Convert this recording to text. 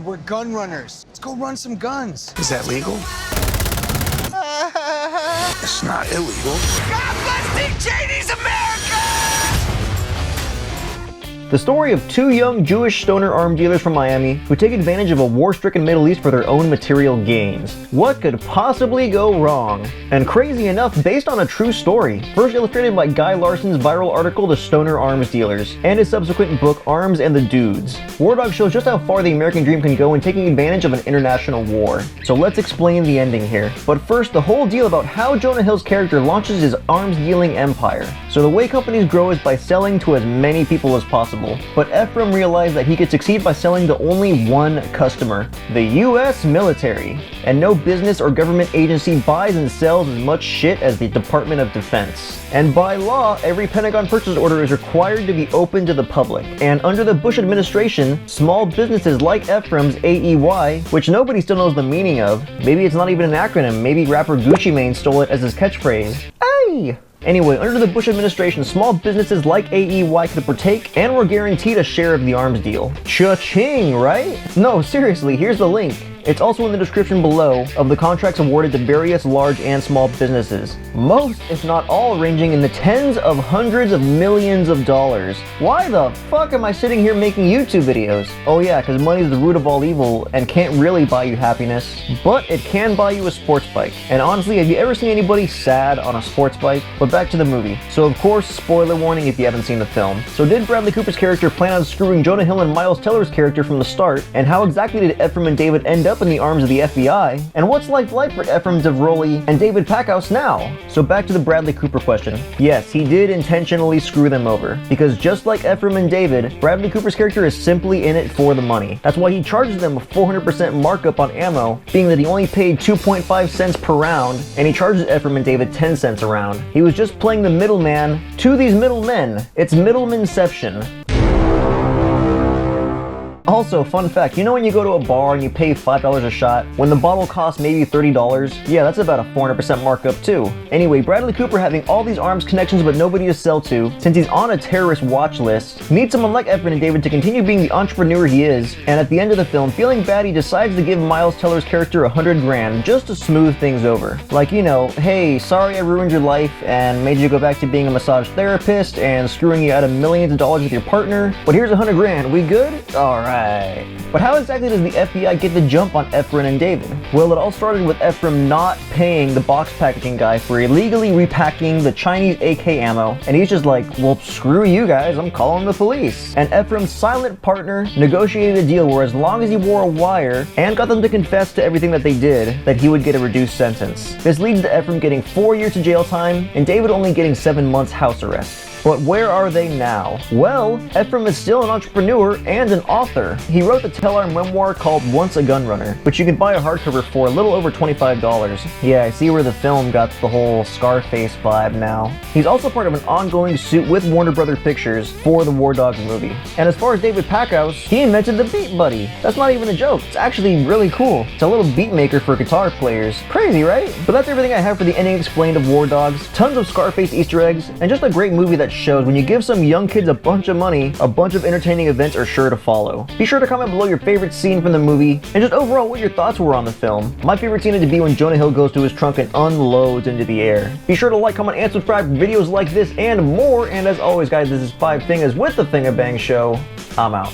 we're gun runners. Let's go run some guns. Is that legal? It's not illegal. God bless Dick Cheney's America! The story of two young Jewish stoner arms dealers from Miami who take advantage of a war-stricken Middle East for their own material gains. What could possibly go wrong? And crazy enough, based on a true story, first illustrated by Guy Larson's viral article The Stoner Arms Dealers, and his subsequent book Arms and the Dudes. War Dog shows just how far the American dream can go in taking advantage of an international war. So let's explain the ending here. But first, the whole deal about how Jonah Hill's character launches his arms-dealing empire. So the way companies grow is by selling to as many people as possible. But Ephraim realized that he could succeed by selling to only one customer, the US military. And no business or government agency buys and sells as much shit as the Department of Defense. And by law, every Pentagon purchase order is required to be open to the public. And under the Bush administration, small businesses like Ephraim's AEY, which nobody still knows the meaning of, maybe it's not even an acronym, maybe rapper Gucci Mane stole it as his catchphrase. Ay! Anyway, under the Bush administration, small businesses like AEY could partake and were guaranteed a share of the arms deal. Cha-ching, right? No, seriously, here's the link. It's also in the description below of the contracts awarded to various large and small businesses. Most, if not all, ranging in the tens of hundreds of millions of dollars. Why the fuck am I sitting here making YouTube videos? Oh yeah, because money is the root of all evil and can't really buy you happiness, but it can buy you a sports bike. And honestly, have you ever seen anybody sad on a sports bike? But back to the movie. So of course, spoiler warning if you haven't seen the film. So did Bradley Cooper's character plan on screwing Jonah Hill and Miles Teller's character from the start? And how exactly did Ephraim and David end up in the arms of the FBI? And what's life like for Ephraim Devroli and David Packhouse now? So back to the Bradley Cooper question. Yes, he did intentionally screw them over, because just like Ephraim and David, Bradley Cooper's character is simply in it for the money. That's why he charges them a 400% markup on ammo, being that he only paid 2.5 cents per round, and he charges Ephraim and David 10 cents a round. He was just playing the middleman to these middlemen. It's middlemanception. Also, fun fact, you know when you go to a bar and you pay $5 a shot, when the bottle costs maybe $30? Yeah, that's about a 400% markup too. Anyway, Bradley Cooper having all these arms connections but nobody to sell to, since he's on a terrorist watch list, needs someone like Ephraim and David to continue being the entrepreneur he is, and at the end of the film, feeling bad, he decides to give Miles Teller's character 100 grand just to smooth things over. Like, you know, hey, sorry I ruined your life and made you go back to being a massage therapist and screwing you out of millions of dollars with your partner, but here's 100 grand, we good? Alright. But how exactly does the FBI get the jump on Ephraim and David? Well, it all started with Ephraim not paying the box packaging guy for illegally repacking the Chinese AK ammo, and he's just like, well, screw you guys, I'm calling the police. And Ephraim's silent partner negotiated a deal where as long as he wore a wire and got them to confess to everything that they did, that he would get a reduced sentence. This leads to Ephraim getting 4 years of jail time, and David only getting 7 months house arrest. But where are they now? Well, Ephraim is still an entrepreneur and an author. He wrote the tell-all memoir called Once a Gun Runner, which you can buy a hardcover for a little over $25. Yeah, I see where the film got the whole Scarface vibe now. He's also part of an ongoing suit with Warner Brothers Pictures for the War Dogs movie. And as far as David Packhouse, he invented the Beat Buddy. That's not even a joke, it's actually really cool. It's a little beat maker for guitar players. Crazy, right? But that's everything I have for the ending explained of War Dogs. Tons of Scarface Easter eggs, and just a great movie that shows when you give some young kids a bunch of money, a bunch of entertaining events are sure to follow. Be sure to comment below your favorite scene from the movie, and just overall what your thoughts were on the film. My favorite scene had to be when Jonah Hill goes to his trunk and unloads into the air. Be sure to like, comment, and subscribe for videos like this and more, and as always guys, this is 5 Fingers with the Finger Bang Show. I'm out.